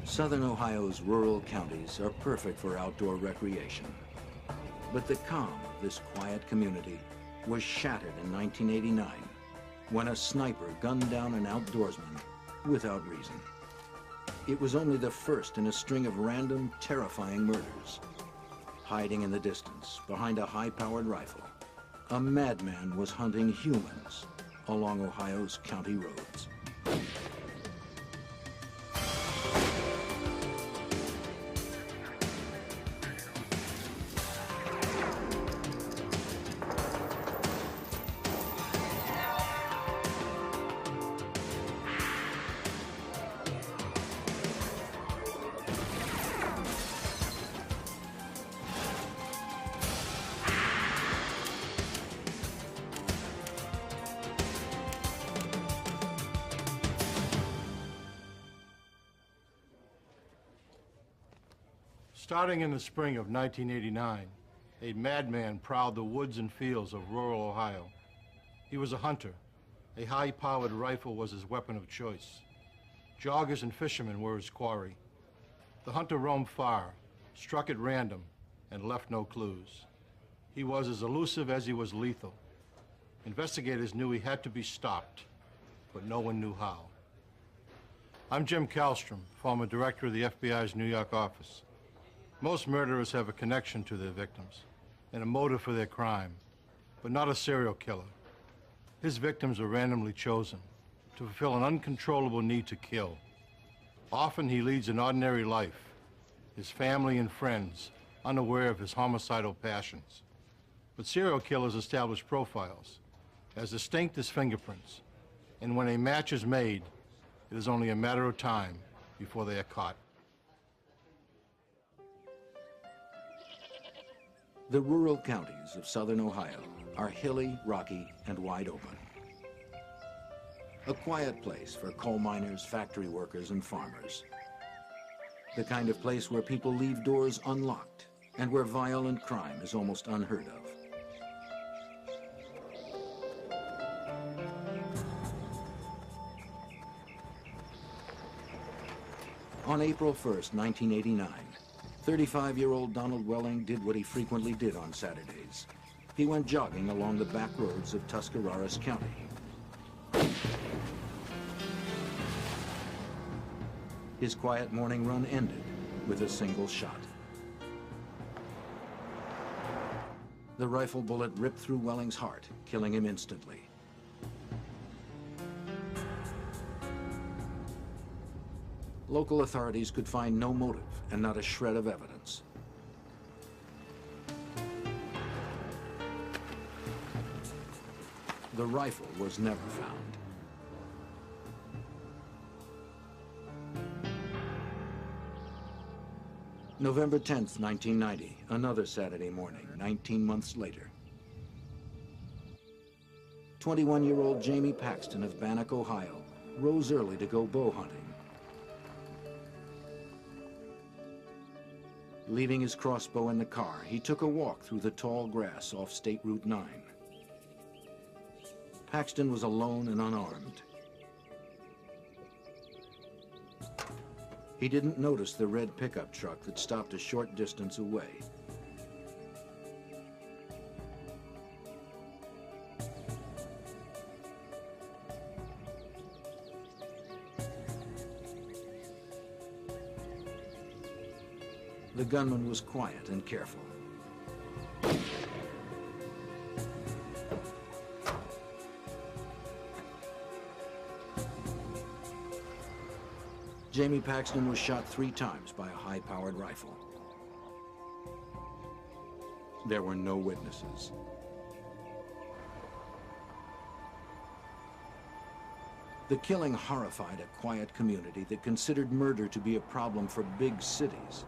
Southern Ohio's rural counties are perfect for outdoor recreation. But the calm of this quiet community was shattered in 1989 when a sniper gunned down an outdoorsman without reason. It was only the first in a string of random, terrifying murders. Hiding in the distance behind a high-powered rifle, a madman was hunting humans along Ohio's county roads. Starting in the spring of 1989, a madman prowled the woods and fields of rural Ohio. He was a hunter. A high-powered rifle was his weapon of choice. Joggers and fishermen were his quarry. The hunter roamed far, struck at random, and left no clues. He was as elusive as he was lethal. Investigators knew he had to be stopped, but no one knew how. I'm Jim Kallstrom, former director of the FBI's New York office. Most murderers have a connection to their victims and a motive for their crime, but not a serial killer. His victims are randomly chosen to fulfill an uncontrollable need to kill. Often he leads an ordinary life, his family and friends unaware of his homicidal passions. But serial killers establish profiles, as distinct as fingerprints, and when a match is made, it is only a matter of time before they are caught. The rural counties of southern Ohio are hilly, rocky, and wide open. A quiet place for coal miners, factory workers, and farmers. The kind of place where people leave doors unlocked and where violent crime is almost unheard of. On April 1st, 1989, 35-year-old Donald Welling did what he frequently did on Saturdays. He went jogging along the back roads of Tuscarawas County. His quiet morning run ended with a single shot. The rifle bullet ripped through Welling's heart, killing him instantly. Local authorities could find no motive and not a shred of evidence. The rifle was never found. November 10th, 1990, another Saturday morning, 19 months later. 21-year-old Jamie Paxton of Bannock, Ohio, rose early to go bow hunting. Leaving his crossbow in the car, he took a walk through the tall grass off State Route 9. Paxton was alone and unarmed. He didn't notice the red pickup truck that stopped a short distance away. The gunman was quiet and careful. Jamie Paxton was shot 3 times by a high-powered rifle. There were no witnesses. The killing horrified a quiet community that considered murder to be a problem for big cities.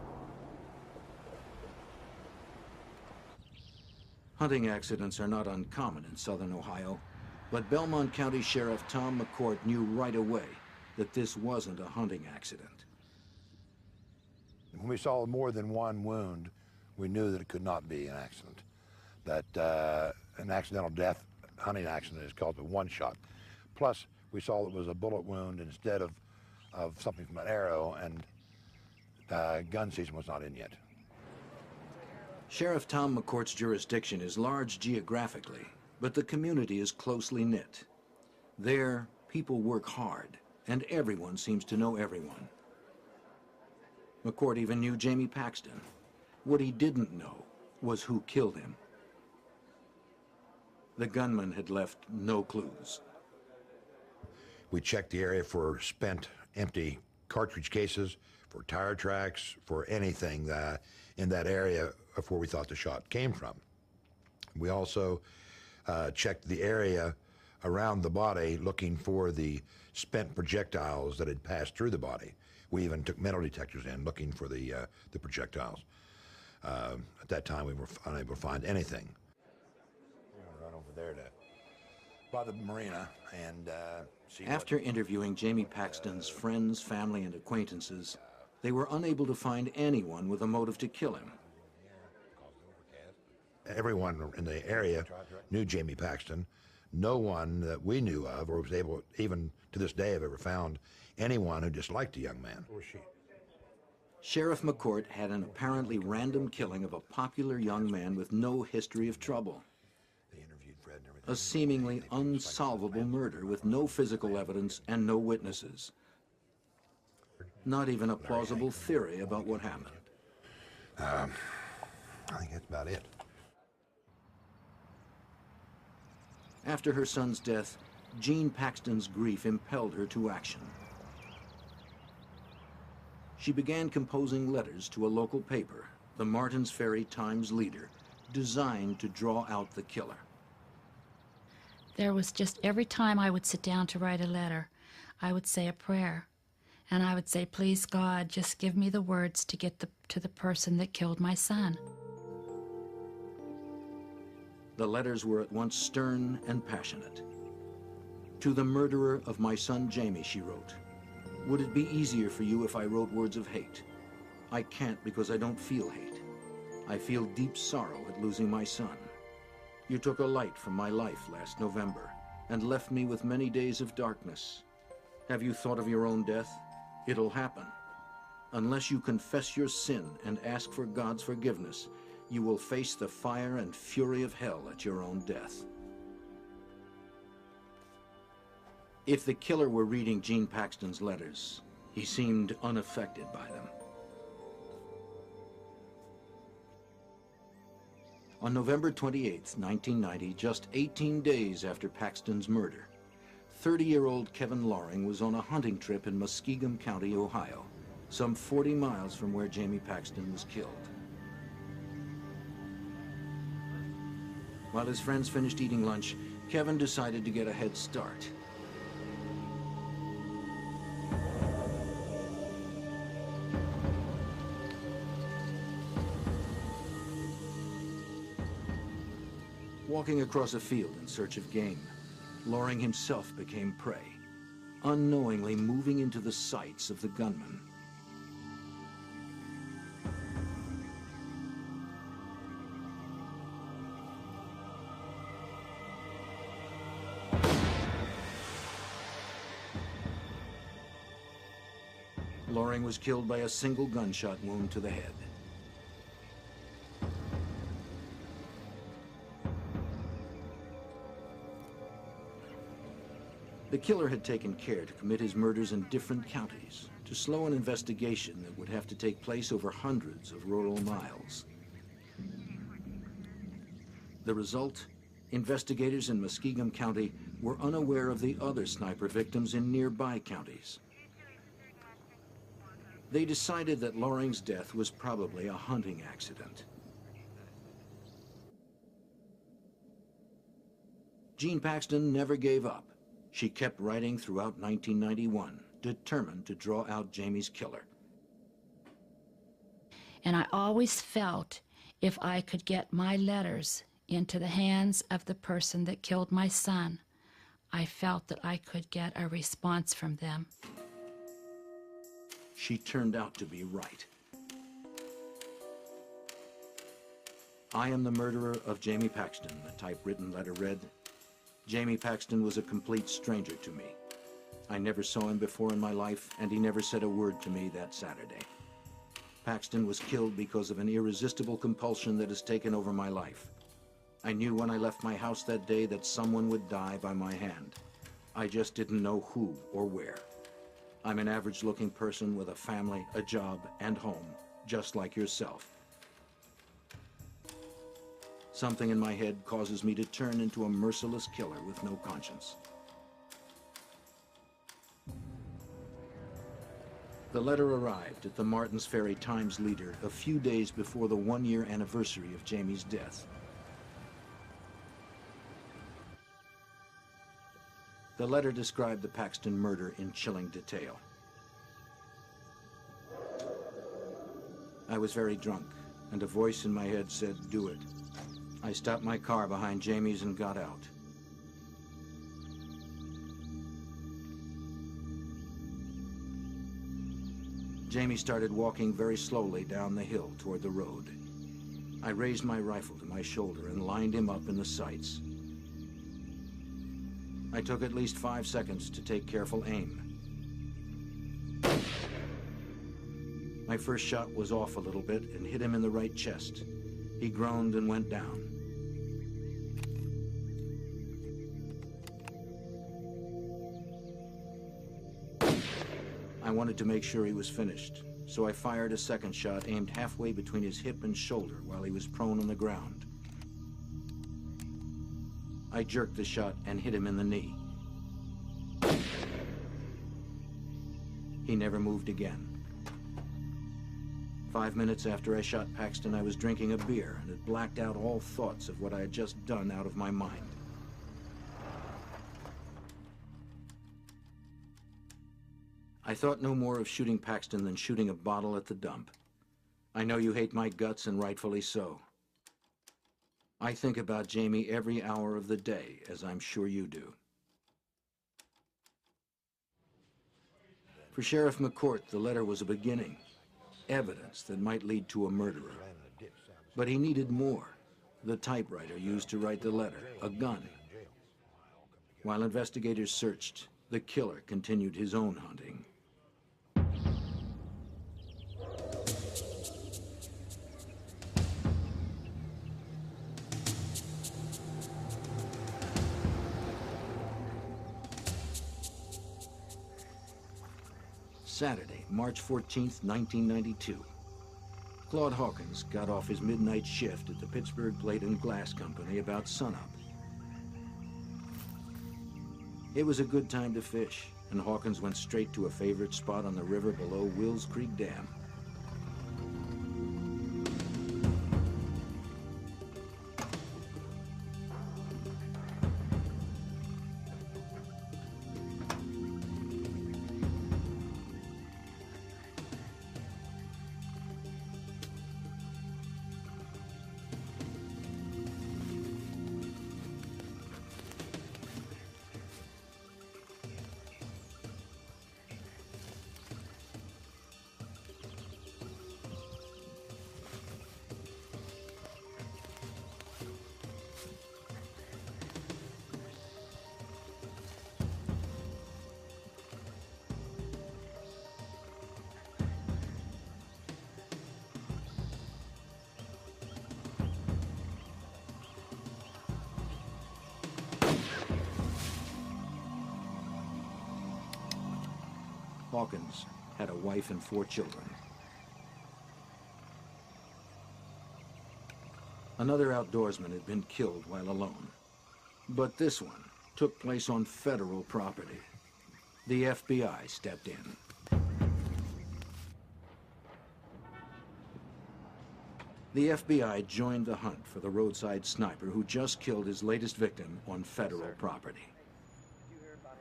Hunting accidents are not uncommon in southern Ohio, but Belmont County Sheriff Tom McCourt knew right away that this wasn't a hunting accident. When we saw more than one wound, we knew that it could not be an accident. That an accidental death hunting accident is called a one-shot. Plus, we saw it was a bullet wound instead of something from an arrow, and gun season was not in yet. Sheriff Tom McCourt's jurisdiction is large geographically, but the community is closely knit. There, people work hard, and everyone seems to know everyone. McCourt even knew Jamie Paxton. What he didn't know was who killed him. The gunman had left no clues. We checked the area for spent, empty cartridge cases, for tire tracks, for anything in that area of where we thought the shot came from. We also checked the area around the body looking for the spent projectiles that had passed through the body. We even took metal detectors in looking for the projectiles. At that time, we were unable to find anything. We're going to run over there by the marina and see. After interviewing Jamie Paxton's friends, family, and acquaintances, they were unable to find anyone with a motive to kill him. Everyone in the area knew Jamie Paxton. No one that we knew of or was able, even to this day, have ever found anyone who disliked the young man. Sheriff McCourt had an apparently random killing of a popular young man with no history of trouble. A seemingly unsolvable murder with no physical evidence and no witnesses. Not even a plausible theory about what happened. I think that's about it. After her son's death, Jean Paxton's grief impelled her to action. She began composing letters to a local paper, the Martins Ferry Times Leader, designed to draw out the killer. There was just every time I would sit down to write a letter, I would say a prayer. And I would say, please God, just give me the words to get to the person that killed my son. The letters were at once stern and passionate. To the murderer of my son Jamie, she wrote, would it be easier for you if I wrote words of hate? I can't because I don't feel hate. I feel deep sorrow at losing my son. You took a light from my life last November and left me with many days of darkness. Have you thought of your own death? It'll happen. Unless you confess your sin and ask for God's forgiveness, you will face the fire and fury of hell at your own death. If the killer were reading Jean Paxton's letters, he seemed unaffected by them. On November 28, 1990, just 18 days after Paxton's murder, 30-year-old Kevin Loring was on a hunting trip in Muskingum County, Ohio, some 40 miles from where Jamie Paxton was killed. While his friends finished eating lunch, Kevin decided to get a head start. Walking across a field in search of game, Loring himself became prey, unknowingly moving into the sights of the gunman. Loring was killed by a single gunshot wound to the head. The killer had taken care to commit his murders in different counties to slow an investigation that would have to take place over hundreds of rural miles. The result? Investigators in Muskingum County were unaware of the other sniper victims in nearby counties. They decided that Loring's death was probably a hunting accident. Jean Paxton never gave up. She kept writing throughout 1991, determined to draw out Jamie's killer. And I always felt if I could get my letters into the hands of the person that killed my son, I felt that I could get a response from them. She turned out to be right. I am the murderer of Jamie Paxton, the typewritten letter read. Jamie Paxton was a complete stranger to me. I never saw him before in my life, and he never said a word to me that Saturday. Paxton was killed because of an irresistible compulsion that has taken over my life. I knew when I left my house that day that someone would die by my hand. I just didn't know who or where. I'm an average-looking person with a family, a job, and home, just like yourself. Something in my head causes me to turn into a merciless killer with no conscience. The letter arrived at the Martins Ferry Times-Leader a few days before the one-year anniversary of Jamie's death. The letter described the Paxton murder in chilling detail. I was very drunk, and a voice in my head said, "Do it." I stopped my car behind Jamie's and got out. Jamie started walking very slowly down the hill toward the road. I raised my rifle to my shoulder and lined him up in the sights. I took at least 5 seconds to take careful aim. My first shot was off a little bit and hit him in the right chest. He groaned and went down. I wanted to make sure he was finished, so I fired a second shot aimed halfway between his hip and shoulder while he was prone on the ground. I jerked the shot and hit him in the knee. He never moved again. 5 minutes after I shot Paxton, I was drinking a beer and had blacked out all thoughts of what I had just done out of my mind. I thought no more of shooting Paxton than shooting a bottle at the dump. I know you hate my guts, and rightfully so. I think about Jamie every hour of the day, as I'm sure you do. For Sheriff McCourt, the letter was a beginning, evidence that might lead to a murderer. But he needed more: the typewriter used to write the letter, a gun. While investigators searched, the killer continued his own hunting. Saturday, March 14th, 1992. Claude Hawkins got off his midnight shift at the Pittsburgh Plate and Glass Company about sunup. It was a good time to fish, and Hawkins went straight to a favorite spot on the river below Wills Creek Dam. Hawkins had a wife and 4 children. Another outdoorsman had been killed while alone, but this one took place on federal property. The FBI stepped in. The FBI joined the hunt for the roadside sniper who just killed his latest victim on federal property.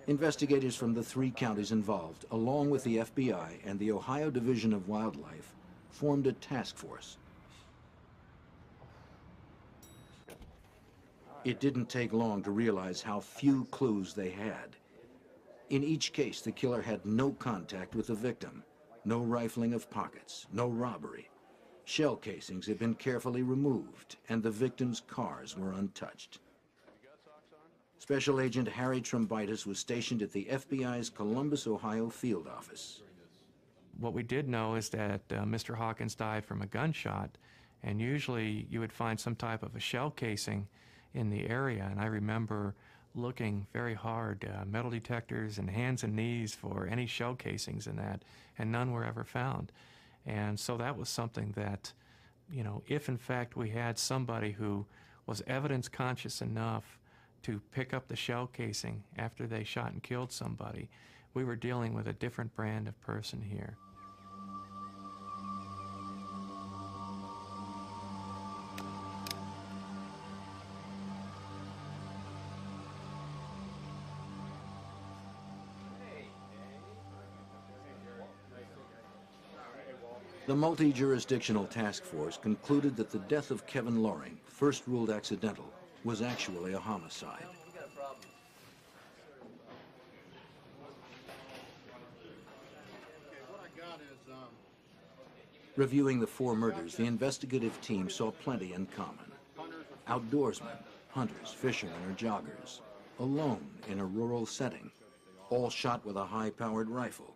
Investigators from the 3 counties involved, along with the FBI and the Ohio Division of Wildlife, formed a task force. It didn't take long to realize how few clues they had. In each case, the killer had no contact with the victim, no rifling of pockets, no robbery. Shell casings had been carefully removed, and the victims' cars were untouched. Special Agent Harry Trombitis was stationed at the FBI's Columbus, Ohio field office. What we did know is that Mr. Hawkins died from a gunshot, and usually you would find some type of a shell casing in the area. And I remember looking very hard, metal detectors and hands and knees for any shell casings in that, and none were ever found. And so that was something that, you know, if in fact we had somebody who was evidence conscious enough to pick up the shell casing after they shot and killed somebody, we were dealing with a different brand of person here. The multi-jurisdictional task force concluded that the death of Kevin Loring, first ruled accidental, was actually a homicide. Reviewing the 4 murders, the investigative team saw plenty in common. Outdoorsmen, hunters, fishermen, or joggers, alone in a rural setting, all shot with a high-powered rifle.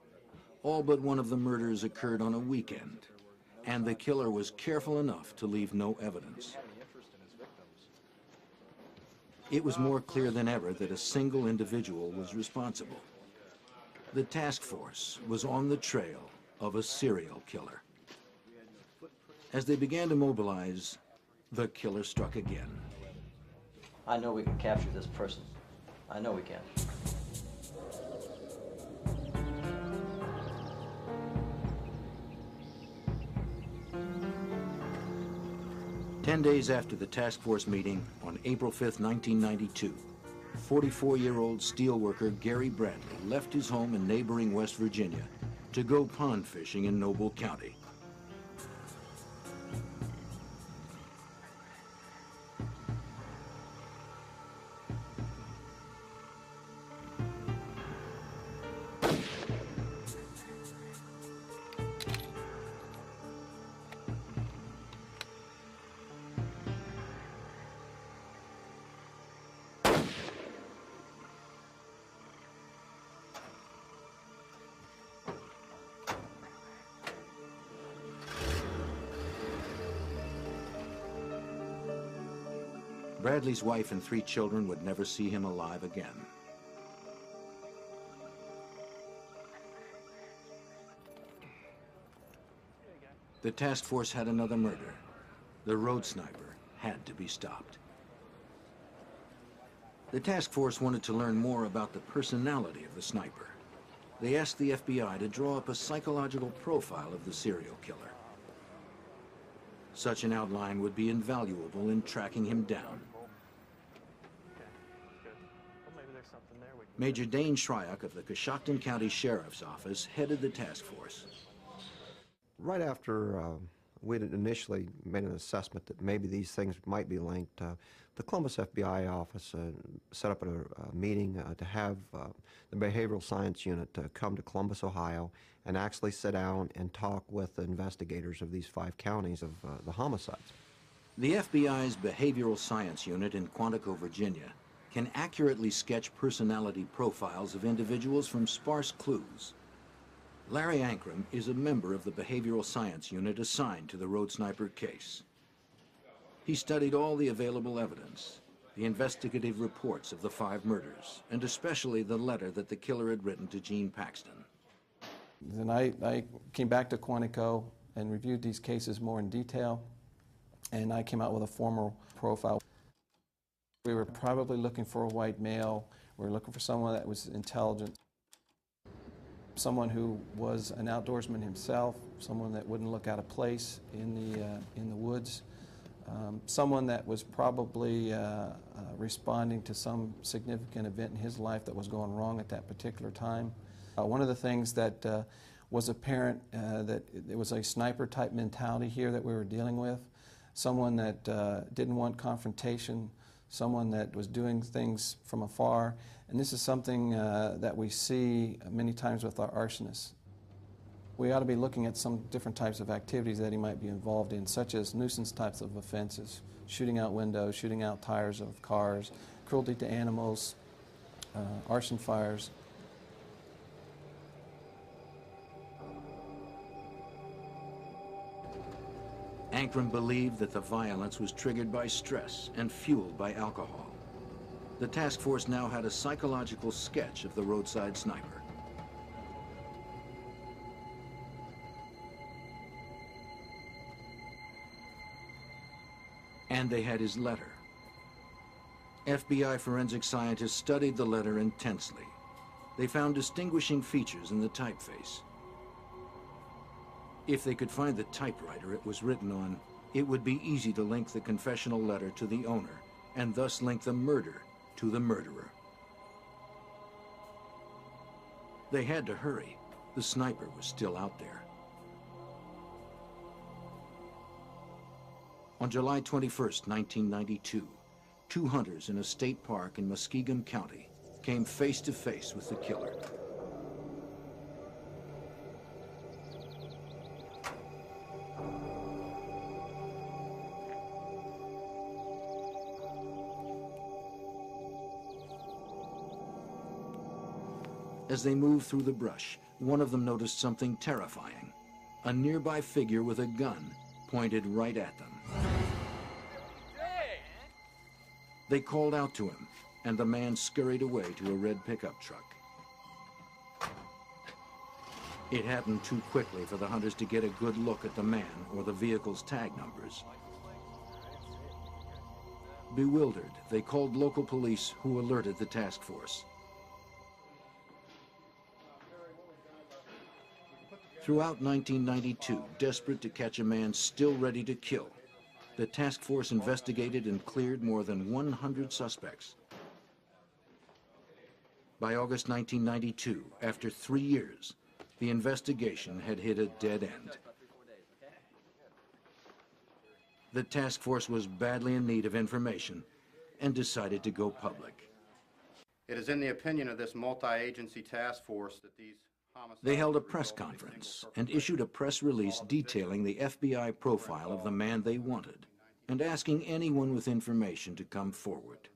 All but one of the murders occurred on a weekend, and the killer was careful enough to leave no evidence. It was more clear than ever that a single individual was responsible. The task force was on the trail of a serial killer. As they began to mobilize, the killer struck again. I know we can capture this person. I know we can. 10 days after the task force meeting on April 5th, 1992, 44-year-old steelworker Gary Bradley left his home in neighboring West Virginia to go pond fishing in Noble County. Bradley's wife and 3 children would never see him alive again. The task force had another murder. The road sniper had to be stopped. The task force wanted to learn more about the personality of the sniper. They asked the FBI to draw up a psychological profile of the serial killer. Such an outline would be invaluable in tracking him down. Major Dane Shryock of the Coshocton County Sheriff's Office headed the task force. Right after we had initially made an assessment that maybe these things might be linked, the Columbus FBI office set up a meeting to have the behavioral science unit come to Columbus, Ohio, and actually sit down and talk with the investigators of these 5 counties of the homicides. The FBI's behavioral science unit in Quantico, Virginia, can accurately sketch personality profiles of individuals from sparse clues. Larry Ankrum is a member of the behavioral science unit assigned to the road sniper case. He studied all the available evidence, the investigative reports of the 5 murders, and especially the letter that the killer had written to Gene Paxton. Then I came back to Quantico and reviewed these cases more in detail, and I came out with a formal profile. We were probably looking for a white male. We were looking for someone that was intelligent, someone who was an outdoorsman himself, someone that wouldn't look out of place in the woods, someone that was probably responding to some significant event in his life that was going wrong at that particular time. One of the things that was apparent that it was a sniper-type mentality here that we were dealing with, someone that didn't want confrontation, someone that was doing things from afar. And this is something that we see many times with our arsonists. We ought to be looking at some different types of activities that he might be involved in, such as nuisance types of offenses, shooting out windows, shooting out tires of cars, cruelty to animals, arson fires. Ankrum believed that the violence was triggered by stress and fueled by alcohol. The task force now had a psychological sketch of the roadside sniper. And they had his letter. FBI forensic scientists studied the letter intensely. They found distinguishing features in the typeface. If they could find the typewriter it was written on, it would be easy to link the confessional letter to the owner, and thus link the murder to the murderer. They had to hurry. The sniper was still out there. On July 21st, 1992, two hunters in a state park in Muskingum County came face to face with the killer. As they moved through the brush, one of them noticed something terrifying. A nearby figure with a gun pointed right at them. They called out to him, and the man scurried away to a red pickup truck. It happened too quickly for the hunters to get a good look at the man or the vehicle's tag numbers. Bewildered, they called local police, who alerted the task force. Throughout 1992, desperate to catch a man still ready to kill, the task force investigated and cleared more than 100 suspects. By August 1992, after 3 years, the investigation had hit a dead end. The task force was badly in need of information and decided to go public. It is in the opinion of this multi-agency task force that these homicides... They held a press conference and issued a press release detailing the FBI profile of the man they wanted and asking anyone with information to come forward.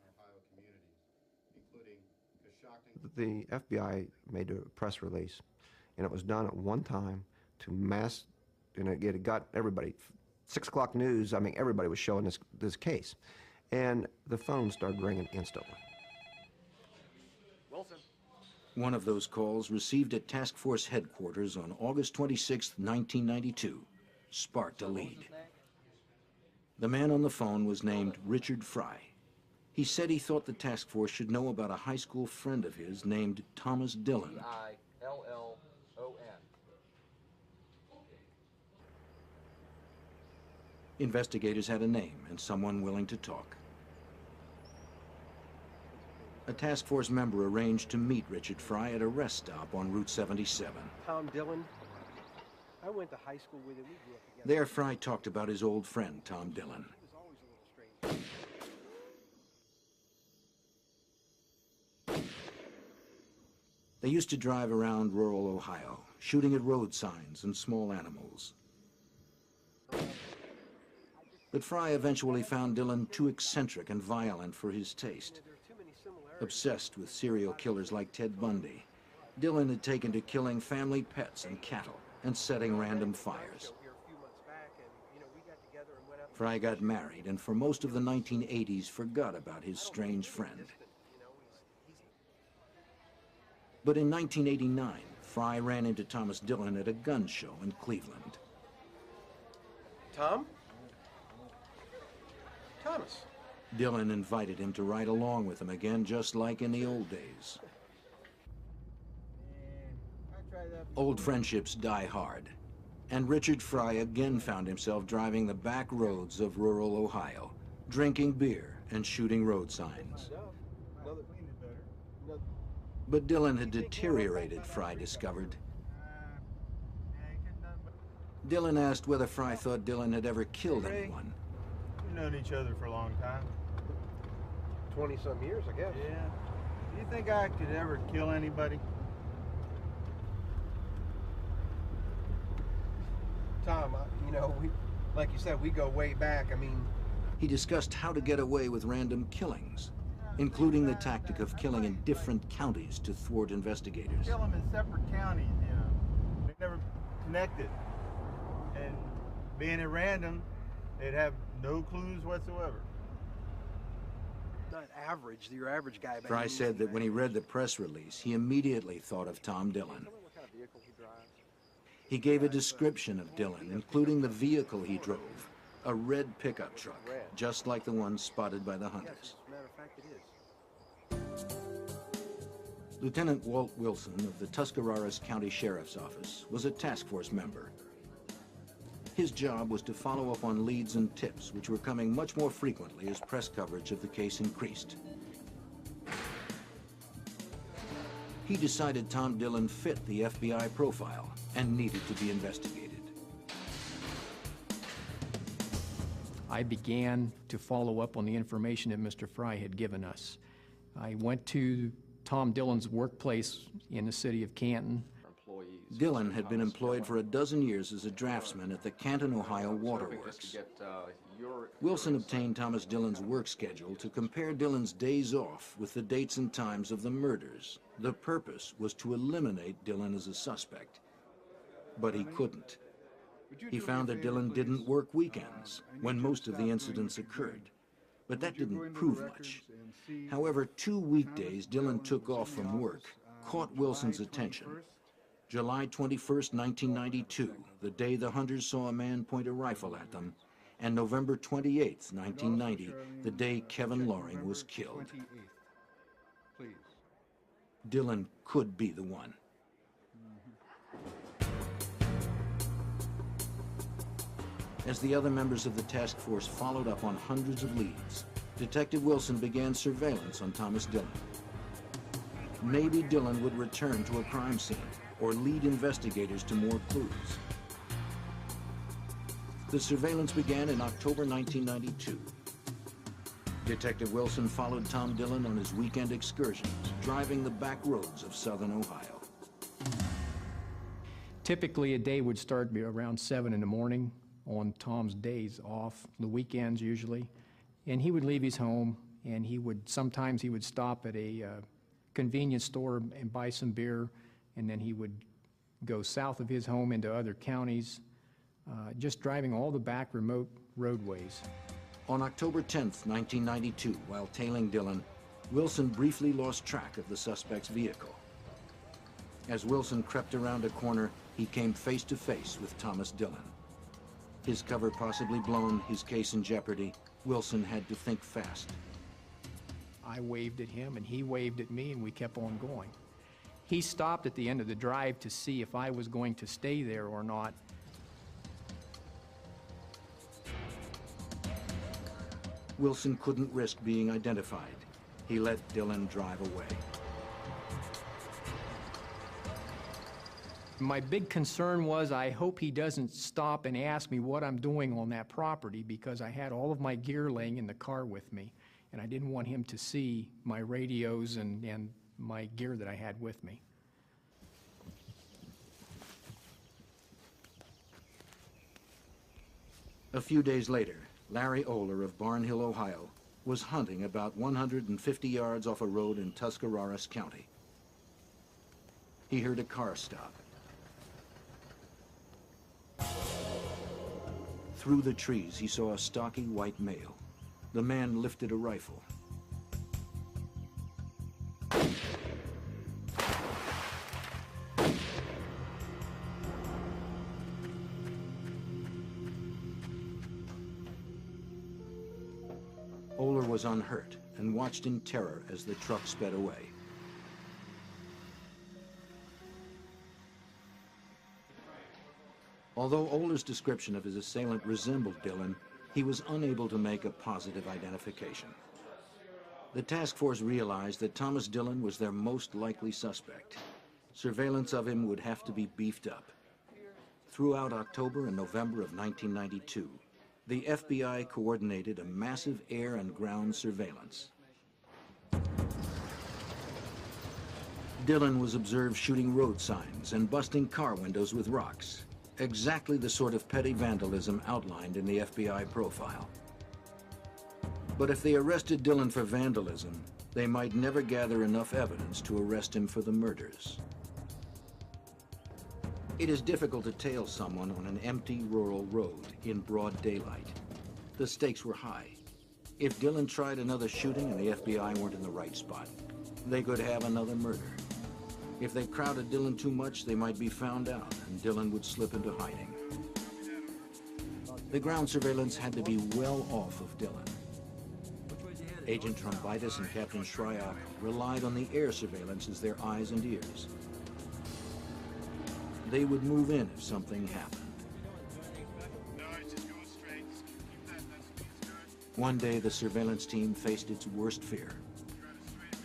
The FBI made a press release, and it was done at one time to mass, and it got everybody. 6 o'clock news, I mean, everybody was showing this case. And the phone started ringing instantly. Wilson. One of those calls, received at task force headquarters on August 26, 1992, sparked a lead. The man on the phone was named Richard Fry. He said he thought the task force should know about a high school friend of his named Thomas Dillon. Dillon. Investigators had a name and someone willing to talk. A task force member arranged to meet Richard Fry at a rest stop on Route 77. Tom Dillon. I went to high school with him. We grew up together. There, Fry talked about his old friend, Tom Dillon. He was always a little strange. They used to drive around rural Ohio, shooting at road signs and small animals. But Fry eventually found Dillon too eccentric and violent for his taste. Obsessed with serial killers like Ted Bundy, Dillon had taken to killing family pets and cattle and setting random fires. Fry got married and for most of the 1980s forgot about his strange friend. But in 1989, Fry ran into Thomas Dillon at a gun show in Cleveland. Tom? Thomas. Dillon invited him to ride along with him again, just like in the old days. Old friendships die hard, and Richard Fry again found himself driving the back roads of rural Ohio, drinking beer and shooting road signs. But Dillon had deteriorated, Fry discovered. Dillon asked whether Fry thought Dillon had ever killed anyone. We've known each other for a long time. 20-some years, I guess. Yeah. Do you think I could ever kill anybody? Tom, you know, like you said, we go way back. I mean... He discussed how to get away with random killings, including the tactic of killing in different counties to thwart investigators. Kill them in separate counties, you know. They never connected. And being at random, They'd have no clues whatsoever. Not average, your average guy. Fry said that when he read the press release, he immediately thought of Tom Dillon. He gave a description of Dillon, including the vehicle he drove, a red pickup truck, just like the one spotted by the hunters. Yes, as a matter of fact, it is. Lieutenant Walt Wilson of the Tuscarawas County Sheriff's Office was a task force member. His job was to follow up on leads and tips, which were coming much more frequently as press coverage of the case increased. He decided Tom Dillon fit the FBI profile and needed to be investigated. I began to follow up on the information that Mr. Fry had given us. I went to Tom Dillon's workplace in the city of Canton. Dillon had been employed for a dozen years as a draftsman at the Canton, Ohio Waterworks. Wilson obtained Thomas Dillon's work schedule to compare Dillon's days off with the dates and times of the murders. The purpose was to eliminate Dillon as a suspect, but he couldn't. He found that Dillon didn't work weekends when most of the incidents occurred, but that didn't prove much. However, 2 weekdays Dillon took off from work caught Wilson's attention. July 21st, 1992, the day the hunters saw a man point a rifle at them, and November 28th, 1990, the day Kevin Loring was killed. Dillon could be the one. As the other members of the task force followed up on hundreds of leads, Detective Wilson began surveillance on Thomas Dillon. Maybe Dillon would return to a crime scene or lead investigators to more clues. The surveillance began in October 1992. Detective Wilson followed Tom Dillon on his weekend excursions, driving the back roads of southern Ohio. Typically, a day would start around 7 in the morning on Tom's days off, the weekends usually, and he would leave his home, and sometimes he would stop at a convenience store and buy some beer, and then he would go south of his home into other counties, just driving all the back remote roadways. On October 10th, 1992, while tailing Dillon, Wilson briefly lost track of the suspect's vehicle. As Wilson crept around a corner, he came face to face with Thomas Dillon. His cover possibly blown, his case in jeopardy, Wilson had to think fast. I waved at him and he waved at me, and we kept on going. He stopped at the end of the drive to see if I was going to stay there or not. Wilson couldn't risk being identified. He let Dillon drive away. My big concern was I hope he doesn't stop and ask me what I'm doing on that property, because I had all of my gear laying in the car with me, and I didn't want him to see my radios and my gear that I had with me. A few days later, Larry Oler of Barnhill, Ohio, was hunting about 150 yards off a road in Tuscarawas County. He heard a car stop. Through the trees, he saw a stocky white male. The man lifted a rifle. Oler was unhurt and watched in terror as the truck sped away. Although Oler's description of his assailant resembled Dillon, he was unable to make a positive identification. The task force realized that Thomas Dillon was their most likely suspect. Surveillance of him would have to be beefed up. Throughout October and November of 1992, the FBI coordinated a massive air and ground surveillance. Dillon was observed shooting road signs and busting car windows with rocks. Exactly the sort of petty vandalism outlined in the FBI profile. But if they arrested Dillon for vandalism, they might never gather enough evidence to arrest him for the murders. It is difficult to tail someone on an empty rural road in broad daylight. The stakes were high. If Dillon tried another shooting and the FBI weren't in the right spot, they could have another murder. If they crowded Dillon too much, they might be found out, and Dillon would slip into hiding. The ground surveillance had to be well off of Dillon. Agent Trombitis and Captain Shryock relied on the air surveillance as their eyes and ears. They would move in if something happened. One day, the surveillance team faced its worst fear.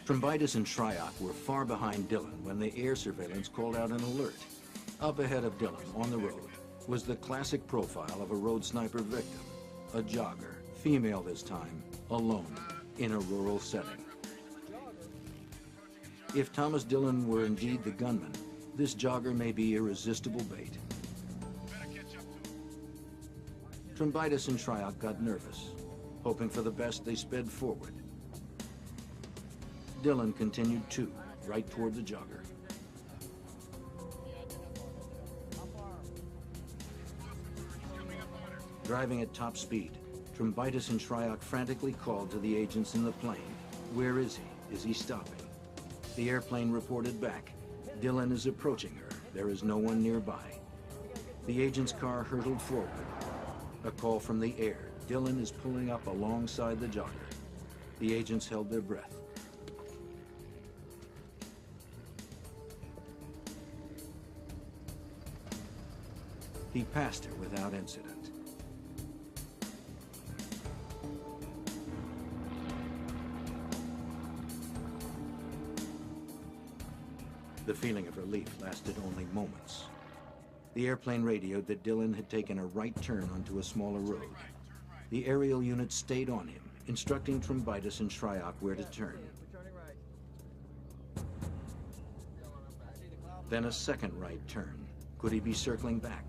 Trombitis and Shryock were far behind Dillon when the air surveillance called out an alert. Up ahead of Dillon, on the road, was the classic profile of a road sniper victim. A jogger, female this time, alone, in a rural setting. If Thomas Dillon were indeed the gunman, this jogger may be irresistible bait. Trombitis and Shryock got nervous. Hoping for the best, they sped forward. Dillon continued too, right toward the jogger. Driving at top speed, Trombitis and Shryock frantically called to the agents in the plane. Where is he? Is he stopping? The airplane reported back. Dillon is approaching her. There is no one nearby. The agent's car hurtled forward. A call from the air. Dillon is pulling up alongside the jogger. The agents held their breath. He passed her without incident. The feeling of relief lasted only moments. The airplane radioed that Dillon had taken a right turn onto a smaller road. The aerial unit stayed on him, instructing Trombitis and Shryock where to turn. Then a second right turn. Could he be circling back?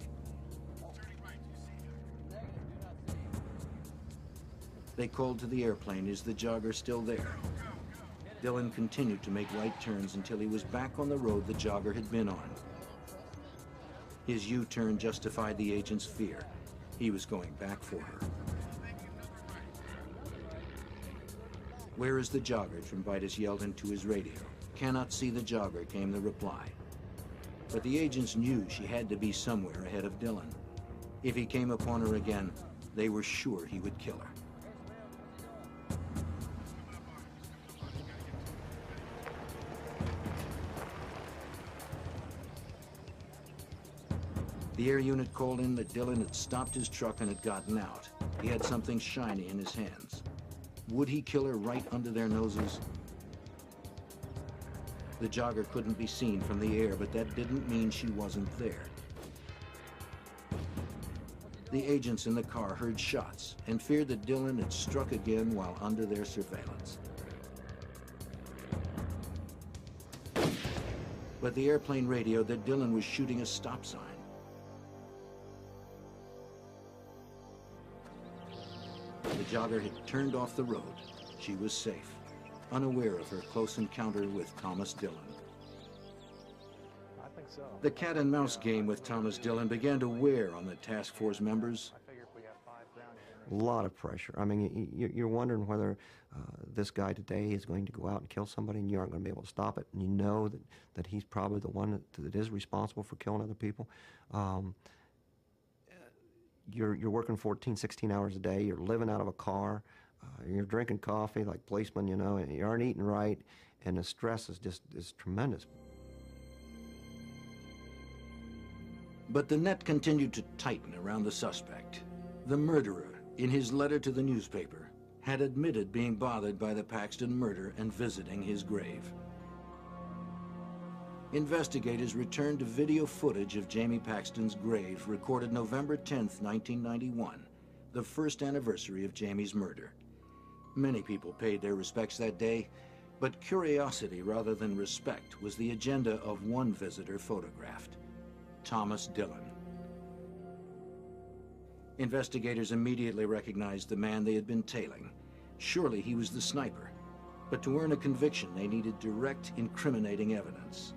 They called to the airplane. Is the jogger still there? Dillon continued to make right turns until he was back on the road the jogger had been on. His U-turn justified the agent's fear. He was going back for her. Where is the jogger? Trombitis yelled into his radio. Cannot see the jogger, came the reply. But the agents knew she had to be somewhere ahead of Dillon. If he came upon her again, they were sure he would kill her. The air unit called in that Dillon had stopped his truck and had gotten out. He had something shiny in his hands. Would he kill her right under their noses? The jogger couldn't be seen from the air, but that didn't mean she wasn't there. The agents in the car heard shots and feared that Dillon had struck again while under their surveillance. But the airplane radioed that Dillon was shooting a stop sign. The jogger had turned off the road. She was safe, unaware of her close encounter with Thomas Dillon. I think so. The cat and mouse game with Thomas Dillon began to wear on the task force members. A lot of pressure. I mean, you're wondering whether this guy today is going to go out and kill somebody and you aren't going to be able to stop it. And you know that he's probably the one that is responsible for killing other people. You're working 14, 16 hours a day. You're living out of a car. You're drinking coffee like policemen, you know, and you aren't eating right. And the stress is tremendous. But the net continued to tighten around the suspect. The murderer, in his letter to the newspaper, had admitted being bothered by the Paxton murder and visiting his grave. Investigators returned to video footage of Jamie Paxton's grave recorded November 10th, 1991, the first anniversary of Jamie's murder. Many people paid their respects that day, but curiosity rather than respect was the agenda of one visitor photographed, Thomas Dillon. Investigators immediately recognized the man they had been tailing. Surely he was the sniper, but to earn a conviction they needed direct, incriminating evidence.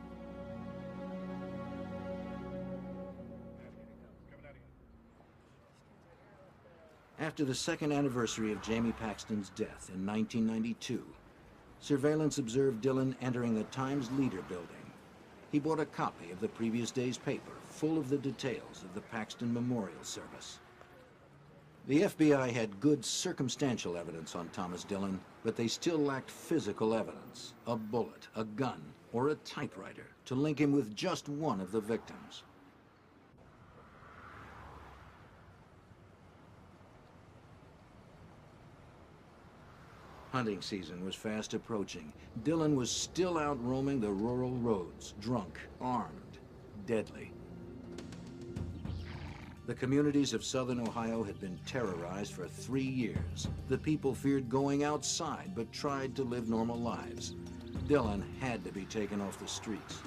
After the second anniversary of Jamie Paxton's death in 1992, surveillance observed Dillon entering the Times Leader building. He bought a copy of the previous day's paper, full of the details of the Paxton Memorial Service. The FBI had good circumstantial evidence on Thomas Dillon, but they still lacked physical evidence, a bullet, a gun, or a typewriter, to link him with just one of the victims. Hunting season was fast approaching. Dillon was still out roaming the rural roads, drunk, armed, deadly. The communities of southern Ohio had been terrorized for 3 years. The people feared going outside, but tried to live normal lives. Dillon had to be taken off the streets.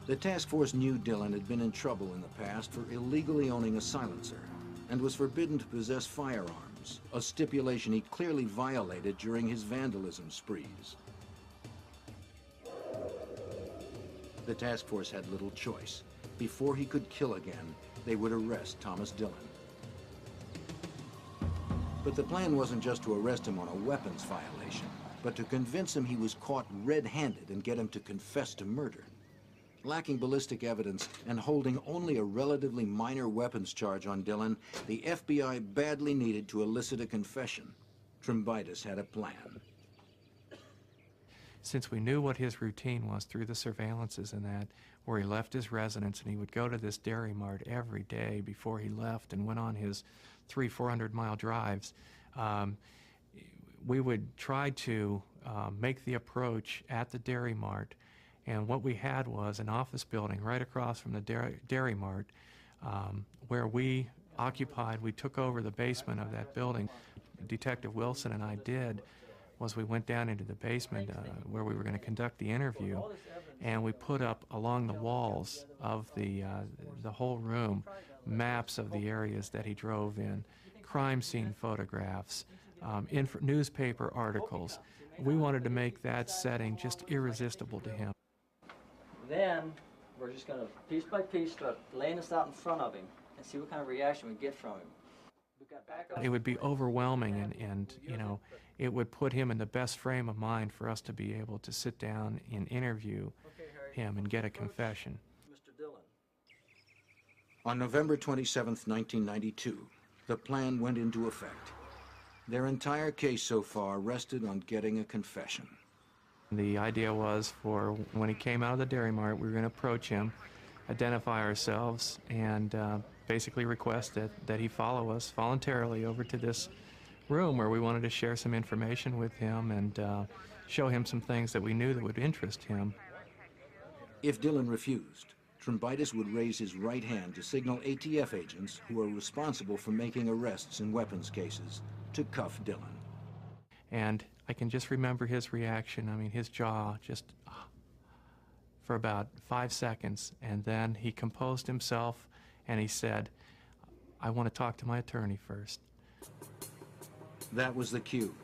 The task force knew Dillon had been in trouble in the past for illegally owning a silencer and was forbidden to possess firearms, a stipulation he clearly violated during his vandalism sprees. The task force had little choice. Before he could kill again, they would arrest Thomas Dillon. But the plan wasn't just to arrest him on a weapons violation, but to convince him he was caught red-handed and get him to confess to murder. Lacking ballistic evidence and holding only a relatively minor weapons charge on Dillon, the FBI badly needed to elicit a confession. Trumbitis had a plan. Since we knew what his routine was through the surveillances and that, where he left his residence and he would go to this dairy mart every day before he left and went on his 300-400 mile drives, we would try to make the approach at the dairy mart. And what we had was an office building right across from the dairy mart where we occupied. We took over the basement of that building. Detective Wilson and I did was we went down into the basement where we were going to conduct the interview, and we put up along the walls of the whole room maps of the areas that he drove in, crime scene photographs, newspaper articles. We wanted to make that setting just irresistible to him. Then we're just going to, piece by piece, start laying this out in front of him and see what kind of reaction we get from him. It would be overwhelming, and you know, it would put him in the best frame of mind for us to be able to sit down and interview him and get a confession. Mr. Dillon. On November 27th, 1992, the plan went into effect. Their entire case so far rested on getting a confession. The idea was for when he came out of the dairy mart, we were going to approach him, identify ourselves, and basically request that he follow us voluntarily over to this room where we wanted to share some information with him and show him some things that we knew that would interest him. If Dillon refused, Trumbitis would raise his right hand to signal ATF agents who are responsible for making arrests in weapons cases to cuff Dillon. And I can just remember his reaction. I mean, his jaw just for about 5 seconds, and then he composed himself and he said, "I want to talk to my attorney first." That was the cue.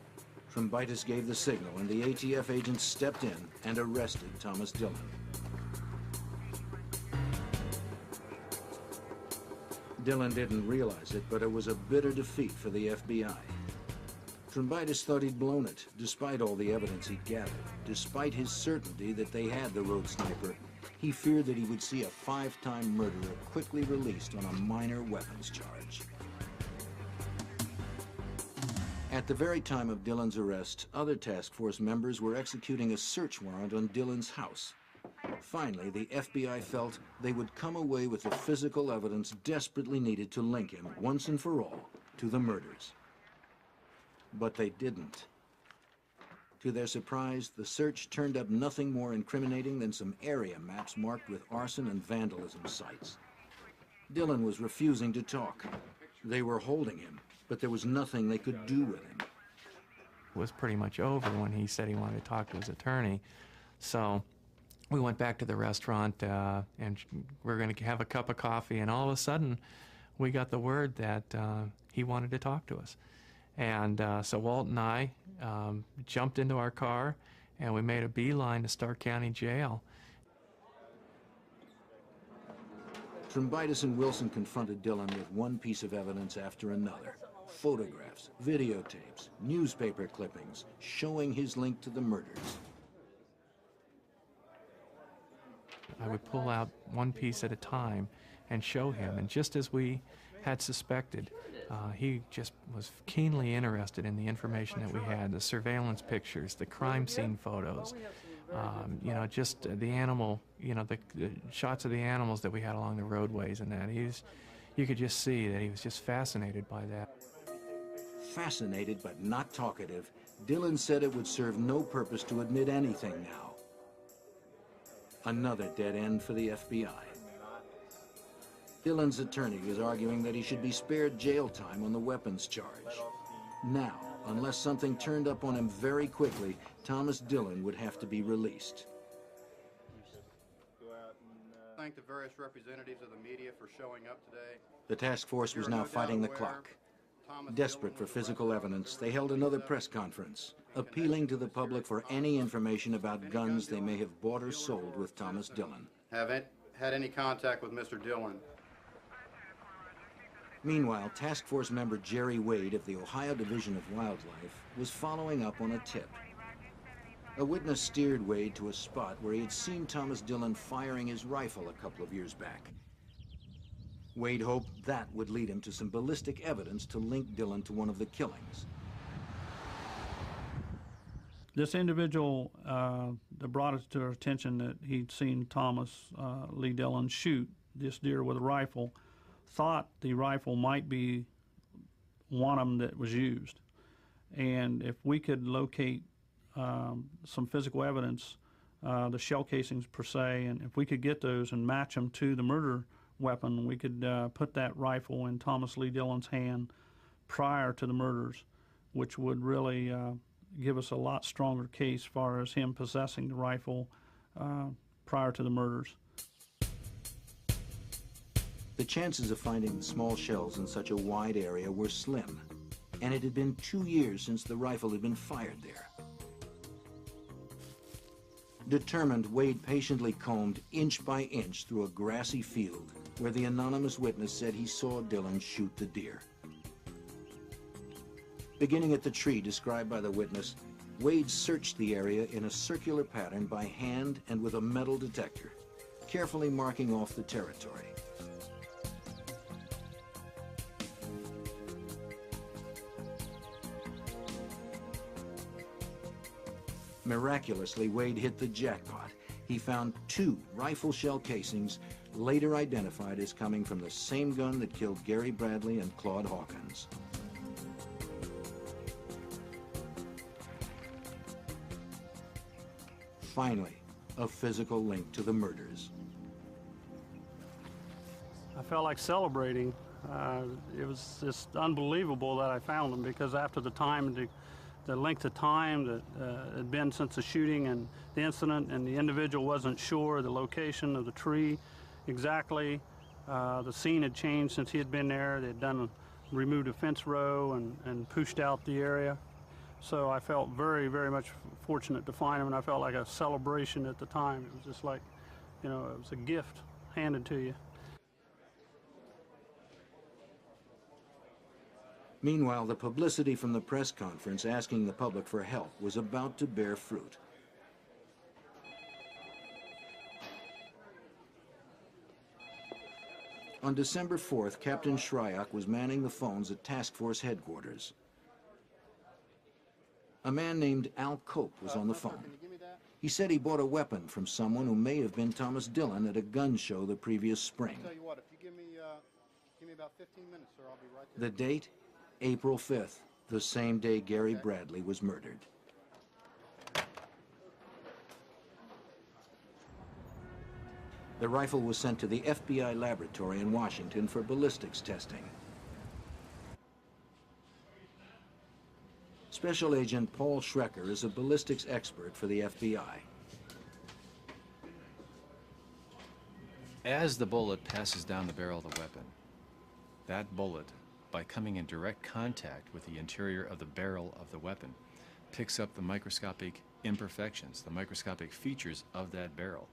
Trumbitis gave the signal, and the ATF agents stepped in and arrested Thomas Dillon. Dillon didn't realize it, but it was a bitter defeat for the FBI. Trumbitis thought he'd blown it, despite all the evidence he'd gathered. Despite his certainty that they had the road sniper, he feared that he would see a 5-time murderer quickly released on a minor weapons charge. At the very time of Dillon's arrest, other task force members were executing a search warrant on Dillon's house. Finally, the FBI felt they would come away with the physical evidence desperately needed to link him, once and for all, to the murders. But they didn't. To their surprise, the search turned up nothing more incriminating than some area maps marked with arson and vandalism sites. Dillon was refusing to talk. They were holding him, but there was nothing they could do with him. It was pretty much over when he said he wanted to talk to his attorney. So we went back to the restaurant and we were going to have a cup of coffee, and all of a sudden we got the word that he wanted to talk to us. And so Walt and I jumped into our car and we made a beeline to Stark County Jail. Trombitis and Wilson confronted Dillon with one piece of evidence after another. Photographs, videotapes, newspaper clippings showing his link to the murders. I would pull out one piece at a time and show him, and just as we had suspected, he just was keenly interested in the information that we had, the surveillance pictures, the crime scene photos, you know, just the animal, you know, the shots of the animals that we had along the roadways and that. You could just see that he was just fascinated by that. Fascinated but not talkative, Dillon said it would serve no purpose to admit anything now. Another dead end for the FBI. Dillon's attorney was arguing that he should be spared jail time on the weapons charge. Now, unless something turned up on him very quickly, Thomas Dillon would have to be released. Thank the various representatives of the media for showing up today. The task force was now fighting the clock. Desperate for physical evidence, they held another press conference, appealing to the public for any information about guns they may have bought or sold with Thomas Dillon. Haven't had any contact with Mr. Dillon. Meanwhile, task force member Jerry Wade of the Ohio Division of Wildlife was following up on a tip. A witness steered Wade to a spot where he had seen Thomas Dillon firing his rifle a couple of years back. Wade hoped that would lead him to some ballistic evidence to link Dillon to one of the killings. This individual that brought it to our attention that he'd seen Thomas Lee Dillon shoot this deer with a rifle, thought the rifle might be one of them that was used. And if we could locate some physical evidence, the shell casings per se, and if we could get those and match them to the murder weapon, we could put that rifle in Thomas Lee Dillon's hand prior to the murders, which would really give us a lot stronger case as far as him possessing the rifle prior to the murders. The chances of finding small shells in such a wide area were slim, and it had been 2 years since the rifle had been fired there. Determined, Wade patiently combed inch by inch through a grassy field where the anonymous witness said he saw Dillon shoot the deer. Beginning at the tree described by the witness, Wade searched the area in a circular pattern by hand and with a metal detector, carefully marking off the territory. Miraculously, Wade hit the jackpot. He found 2 rifle shell casings, later identified as coming from the same gun that killed Gary Bradley and Claude Hawkins. Finally, a physical link to the murders. I felt like celebrating. It was just unbelievable that I found them, because after the time, the length of time that had been since the shooting and the incident, and the individual wasn't sure the location of the tree exactly. The scene had changed since he had been there. They had removed a fence row and pushed out the area. So I felt very, very much fortunate to find him, and I felt like a celebration at the time. It was just like, you know, it was a gift handed to you. Meanwhile, the publicity from the press conference asking the public for help was about to bear fruit. On December 4th, Captain Shryock was manning the phones at Task Force headquarters. A man named Al Cope was on the phone. He said he bought a weapon from someone who may have been Thomas Dillon at a gun show the previous spring. I'll tell you what, if you give me about 15 minutes, sir, I'll be right there. The date? April 5th, the same day Gary Bradley was murdered. The rifle was sent to the FBI laboratory in Washington for ballistics testing. Special Agent Paul Schrecker is a ballistics expert for the FBI. As the bullet passes down the barrel of the weapon, that bullet, by coming in direct contact with the interior of the barrel of the weapon, picks up the microscopic imperfections, the microscopic features of that barrel.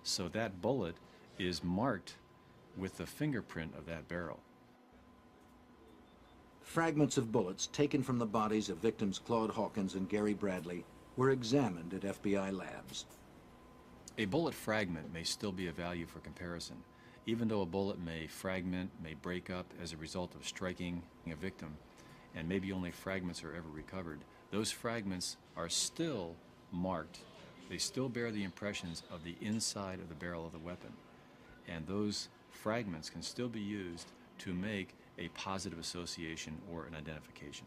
So that bullet is marked with the fingerprint of that barrel. Fragments of bullets taken from the bodies of victims Claude Hawkins and Gary Bradley were examined at FBI labs. A bullet fragment may still be of value for comparison. Even though a bullet may fragment, may break up as a result of striking a victim, and maybe only fragments are ever recovered, those fragments are still marked. They still bear the impressions of the inside of the barrel of the weapon. And those fragments can still be used to make a positive association or an identification.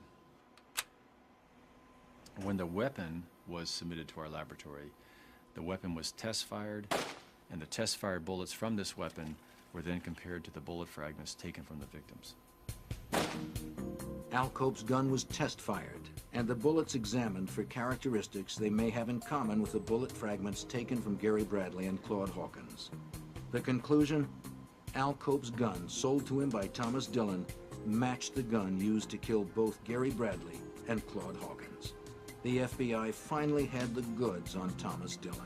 When the weapon was submitted to our laboratory, the weapon was test-fired, and the test-fired bullets from this weapon were then compared to the bullet fragments taken from the victims. Al Cope's gun was test-fired, and the bullets examined for characteristics they may have in common with the bullet fragments taken from Gary Bradley and Claude Hawkins. The conclusion? Al Cope's gun, sold to him by Thomas Dillon, matched the gun used to kill both Gary Bradley and Claude Hawkins. The FBI finally had the goods on Thomas Dillon.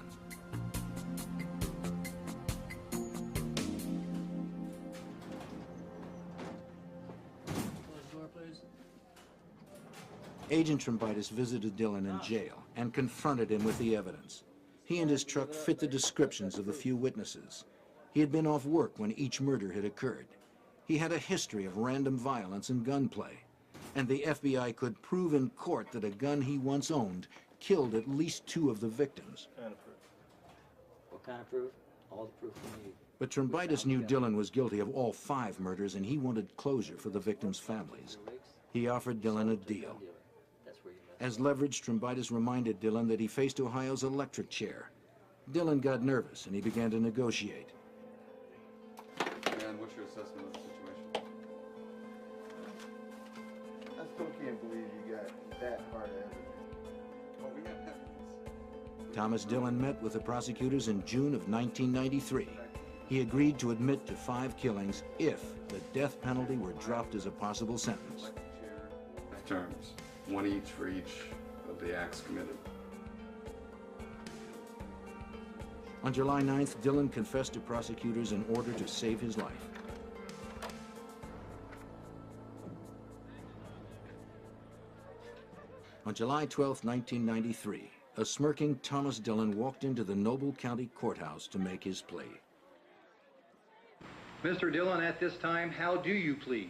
Agent Trombitis visited Dillon in jail and confronted him with the evidence. He and his truck fit the descriptions of the few witnesses. He had been off work when each murder had occurred. He had a history of random violence and gunplay. And the FBI could prove in court that a gun he once owned killed at least 2 of the victims. What kind of proof? All the proof we need. But Trombitis knew Dillon was guilty of all 5 murders, and he wanted closure for the victims' families. He offered Dillon a deal. As leverage, Trombitis reminded Dillon that he faced Ohio's electric chair. Dillon got nervous, and he began to negotiate. And what's your assessment of the situation? I still can't believe you got that hard of evidence. Well, we have evidence. Thomas Dillon met with the prosecutors in June of 1993. He agreed to admit to 5 killings if the death penalty were dropped as a possible sentence. Terms, 1 each for each of the acts committed. On July 9th, Dillon confessed to prosecutors in order to save his life. On July 12, 1993, a smirking Thomas Dillon walked into the Noble County Courthouse to make his plea. Mr. Dillon, at this time, how do you plead?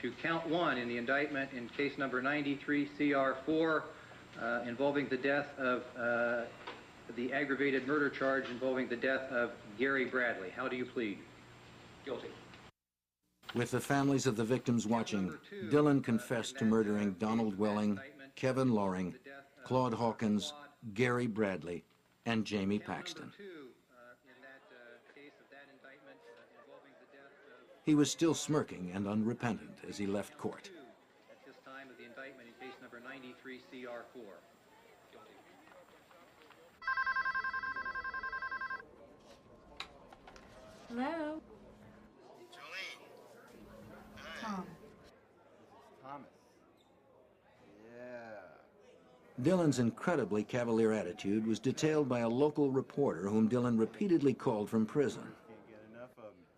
To count 1 in the indictment in case number 93 CR4 involving the death of the aggravated murder charge involving the death of Gary Bradley. How do you plead? Guilty. With the families of the victims watching, Dillon confessed to murdering Donald Welling, Kevin Loring, Claude Hawkins, Gary Bradley, and Jamie Paxton. He was still smirking and unrepentant as he left court. At this time of the indictment in case number 93 CR4. Guilty. Hello? Tom. Thomas. Yeah. Dillon's incredibly cavalier attitude was detailed by a local reporter whom Dillon repeatedly called from prison.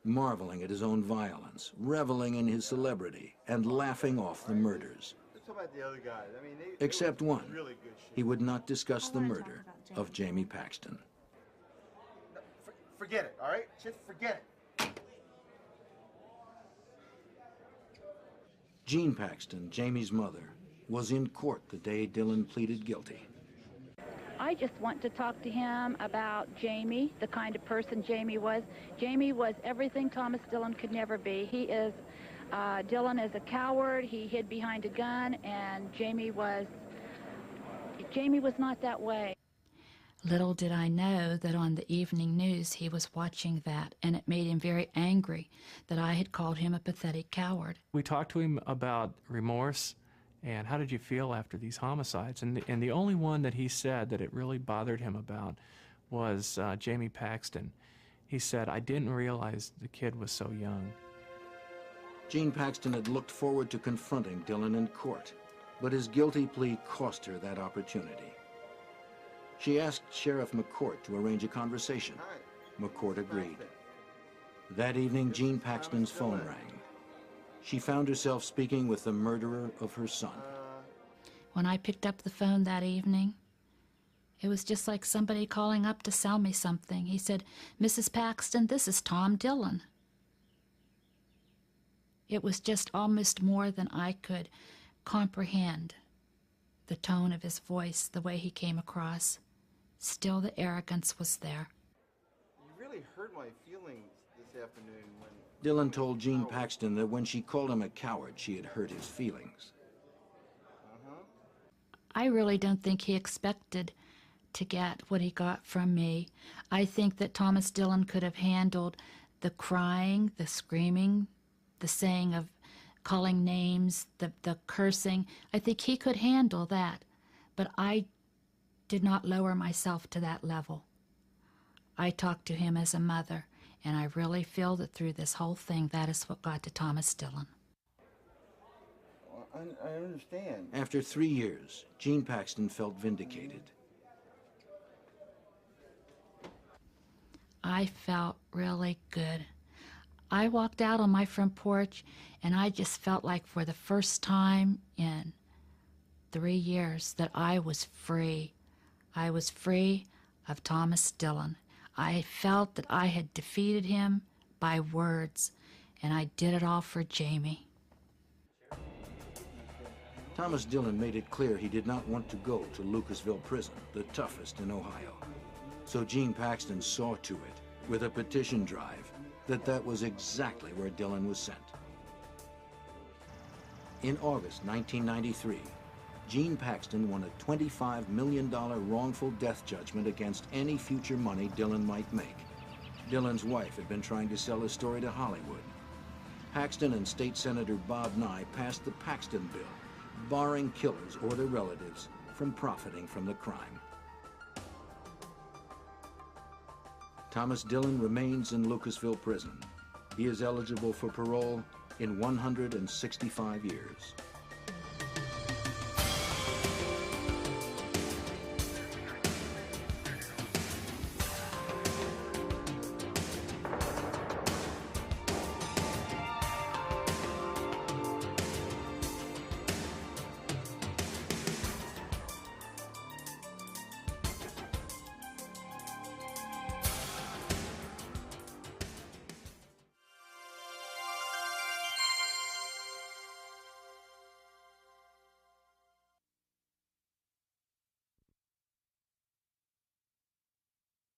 Marveling at his own violence, reveling in his celebrity, and laughing off the murders. Let's talk about the other guys. I mean, they Except one. Really good shit. He would not discuss the murder of Jamie Paxton. No, forget it, all right? Just forget it. Jean Paxton, Jamie's mother, was in court the day Dillon pleaded guilty. I just want to talk to him about Jamie, the kind of person Jamie was. Jamie was everything Thomas Dillon could never be. Dillon is a coward. He hid behind a gun, and Jamie was not that way. Little did I know that on the evening news he was watching that, and it made him very angry that I had called him a pathetic coward. We talked to him about remorse and how did you feel after these homicides? And the only one that he said that it really bothered him about was Jamie Paxton. He said, I didn't realize the kid was so young. Jean Paxton had looked forward to confronting Dillon in court, but his guilty plea cost her that opportunity. She asked Sheriff McCourt to arrange a conversation. McCourt agreed. That evening, Jean Paxton's phone rang. She found herself speaking with the murderer of her son. When I picked up the phone that evening, it was just like somebody calling up to sell me something. He said, "Mrs. Paxton, this is Tom Dillon." It was just almost more than I could comprehend. The tone of his voice, the way he came across. Still, the arrogance was there. You really hurt my feelings this afternoon when... Dillon told Jean Paxton that when she called him a coward, she had hurt his feelings. I really don't think he expected to get what he got from me. I think that Thomas Dillon could have handled the crying, the screaming, the saying of calling names, the cursing. I think he could handle that, but I did not lower myself to that level. I talked to him as a mother, and I really feel that through this whole thing, that is what got to Thomas Dillon. I understand. After 3 years, Jean Paxton felt vindicated. I felt really good. I walked out on my front porch, and I just felt like for the first time in 3 years that I was free. I was free of Thomas Dillon. I felt that I had defeated him by words, and I did it all for Jamie. Thomas Dillon made it clear he did not want to go to Lucasville Prison, the toughest in Ohio. So Jean Paxton saw to it, with a petition drive, that was exactly where Dillon was sent. In August 1993, Jean Paxton won a $25 million wrongful death judgment against any future money Dillon might make. Dillon's wife had been trying to sell his story to Hollywood. Paxton and State Senator Bob Nye passed the Paxton Bill, barring killers or their relatives from profiting from the crime. Thomas Dillon remains in Lucasville Prison. He is eligible for parole in 165 years.